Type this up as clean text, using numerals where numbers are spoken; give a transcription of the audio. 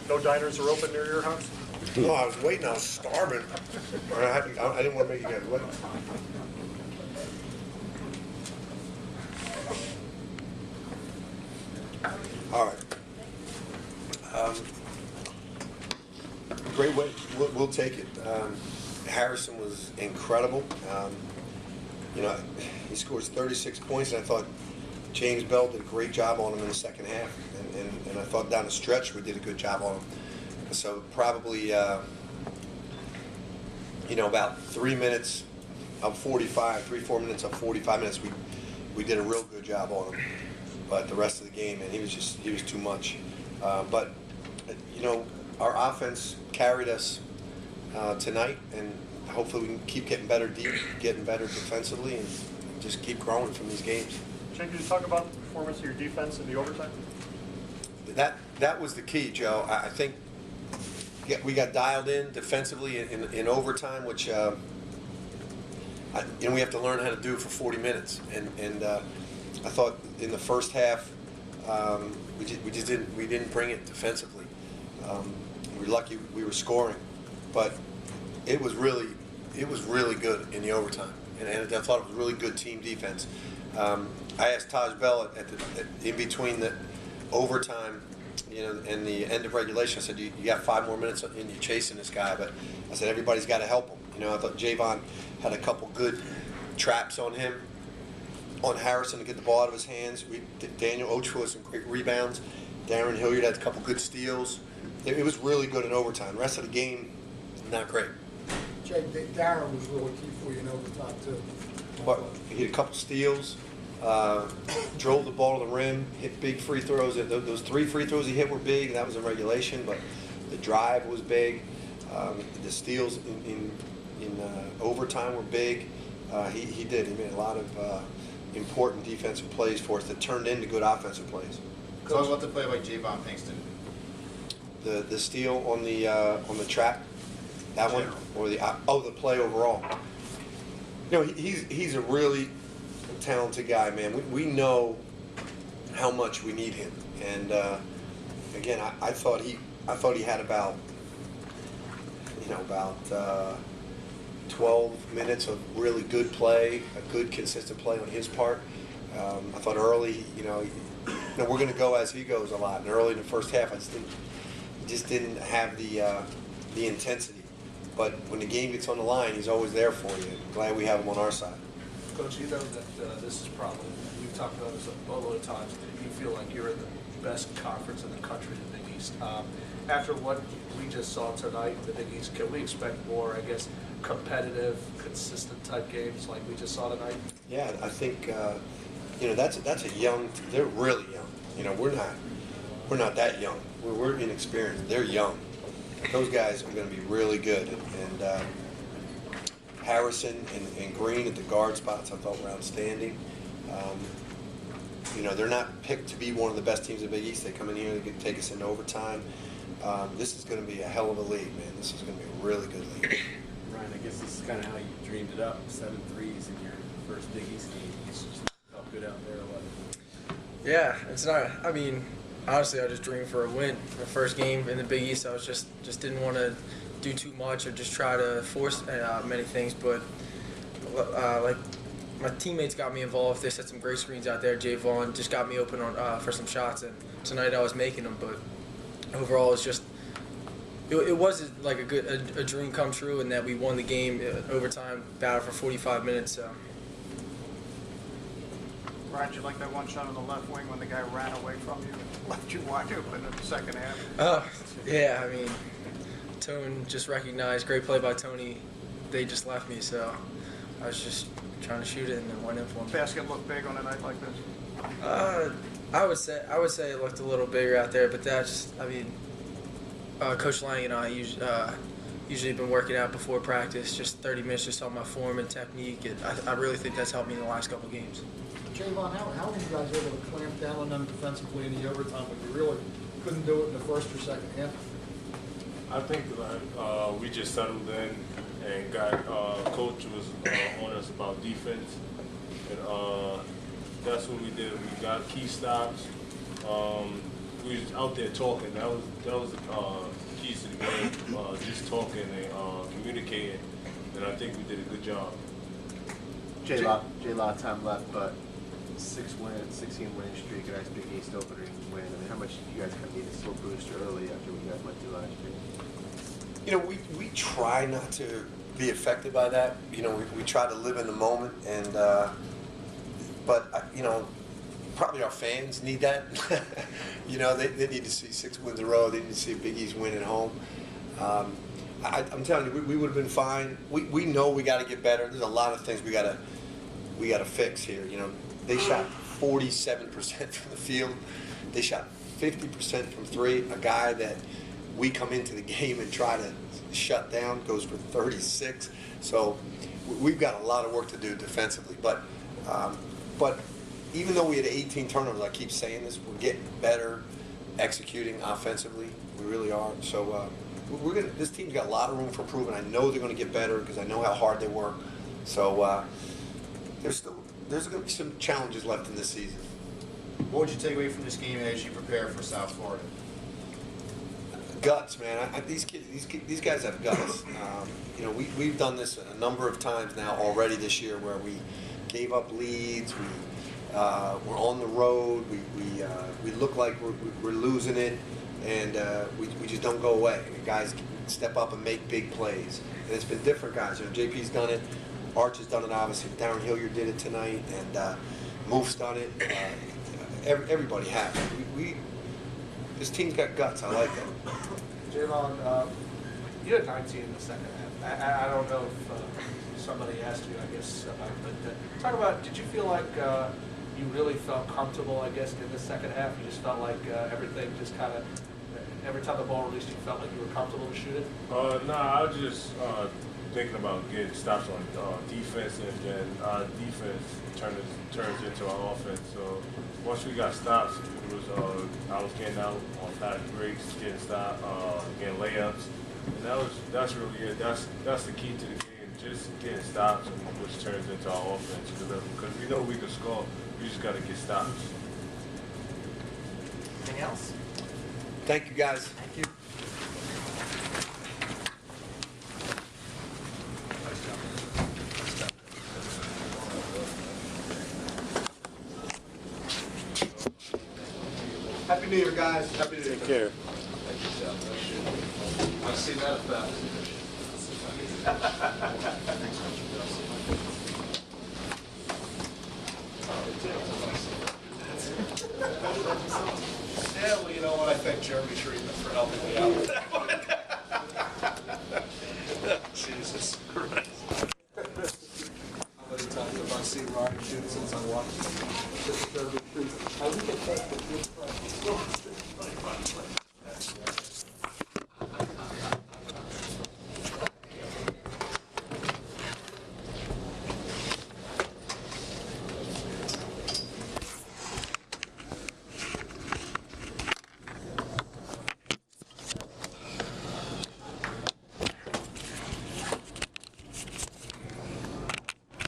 No diners are open near your house? No, I was waiting. I was starving. I didn't want to make you guys wait. All right. Great way. We'll take it. Harrison was incredible. You know, he scores 36 points, and I thought James Bell did a great job on him in the second half. And I thought down the stretch we did a good job on him. So probably, you know, about 3 minutes of 45, 4 minutes of 45 minutes, we did a real good job on him. But the rest of the game, man, he was too much. But you know, our offense carried us tonight, and hopefully we can keep getting better deep, getting better defensively, and just keep growing from these games. Jay, could you talk about the performance of your defense in the overtime? That was the key, Joe. I think we got dialed in defensively in overtime, which you know, we have to learn how to do for 40 minutes. And I thought in the first half we didn't bring it defensively. We were lucky we were scoring, but it was really good in the overtime, and I thought it was really good team defense. I asked Taj Bell in between the overtime, you know, and the end of regulation, I said, you got 5 more minutes and you're chasing this guy, but I said everybody's got to help him. You know, I thought JayVaughn had a couple good traps on him, on Harrison to get the ball out of his hands. Daniel Ochoa with some great rebounds. Darren Hilliard had a couple good steals. It was really good in overtime. The rest of the game, not great. Jay, Darren was really key for you in overtime too. But he had a couple steals, drove the ball to the rim, hit big free throws. Those 3 free throws he hit were big. That was in regulation, but the drive was big. The steals in overtime were big. He did. He made a lot of important defensive plays for us that turned into good offensive plays. Talk about the play by JayVaughn Pinkston. The steal on the trap, that one, or the play overall. You know, he's a really talented guy, man. We know how much we need him, and again, I thought he had about 12 minutes of really good play, a good consistent play on his part. I thought early, you know, we're going to go as he goes a lot, and early in the first half, I just didn't have the intensity. But when the game gets on the line, he's always there for you. Glad we have him on our side. Coach, you know that this is probably, we've talked about this a boatload of times, that you feel like you're in the best conference in the country, the Big East. After what we just saw tonight in the Big East, can we expect more, I guess, competitive, consistent type games like we just saw tonight? Yeah, I think you know, that's a young. They're really young. You know, we're not that young. We're inexperienced. They're young. Those guys are going to be really good. And Harrison and Green at the guard spots, I thought were outstanding. You know, they're not picked to be one of the best teams in the Big East. They come in here, they can take us into overtime. This is going to be a hell of a league, man. This is going to be a really good league. Ryan, I guess this is kind of how you dreamed it up. 7 threes in your first Big East game. It's just felt good out there or what? Yeah, it's not. I mean, honestly, I just dreamed for a win. The first game in the Big East, I was just didn't want to do too much or just try to force many things. But like my teammates got me involved. They set some great screens out there. JayVaughn just got me open on for some shots, and tonight I was making them. But overall, it's just it was like a dream come true, in that we won the game overtime, battle for 45 minutes. So. Ryan, did you like that one shot on the left wing when the guy ran away from you and left you wide open in the second half? Oh, yeah, I mean, Tone just recognized, great play by Tony. They just left me, so I was just trying to shoot it and then went in for him. Basket looked big on a night like this? I would say it looked a little bigger out there, but I mean, Coach Lang and I usually been working out before practice, just 30 minutes just on my form and technique, and I really think that's helped me in the last couple games. JayVaughn, how were you guys able to clamp down on them defensively in the overtime when you really couldn't do it in the first or second half? I think we just settled in and got coach was on us about defense, and that's what we did. We got key stops. we was out there talking. That was the keys to the game. Just talking and communicating, and I think we did a good job. Jay, a lot of time left, but 16 winning streak, a nice Big East opening win. I mean, how much you guys kind of need a slow booster early after what you guys went through last year? You know, we try not to be affected by that. You know, we try to live in the moment, and but you know, probably our fans need that. You know, they need to see 6 wins in a row. They need to see a Big East win at home. I'm telling you, we would have been fine. We know we got to get better. There's a lot of things we got to fix here. You know, they shot 47% from the field. They shot 50% from three. A guy that we come into the game and try to shut down goes for 36. So we've got a lot of work to do defensively. But even though we had 18 turnovers, I keep saying this, we're getting better executing offensively. We really are. So this team's got a lot of room for improvement. I know they're going to get better because I know how hard they work. So there's going to be some challenges left in this season. What would you take away from this game as you prepare for South Florida? Guts, man. These guys have guts. You know, we've done this a number of times now already this year, where we gave up leads. We're on the road. We look like we're losing it, and we just don't go away. Guys step up and make big plays, and it's been different guys. You know, JP's done it. Arch has done it, obviously. Darren Hilliard did it tonight, and Moof's done it. Everybody has. This team's got guts. I like that. JayVaughn, you had 19 in the second half. I don't know if somebody asked you, I guess, about it, but talk about, did you feel like you really felt comfortable, I guess, in the second half? You just felt like everything just kind of, every time the ball released, you felt like you were comfortable to shoot it? Nah, I was just thinking about getting stops on defense, and then our defense turns into our offense. So once we got stops, it was I was getting out on fast breaks, getting stopped, getting layups, and that's really it. That's the key to the game, just getting stops, and which turns into our offense. Because we know we can score, we just got to get stops. Anything else? Thank you, guys. Thank you. Happy New Year, guys. Happy New Year. Take care. I've seen that effect. Yeah, well, you know what? I thank Jeremy Treatment for helping me out with that one. Jesus Christ. How many times have I seen Ryan shoot since I watched Jeremy Treatment? I look at that, but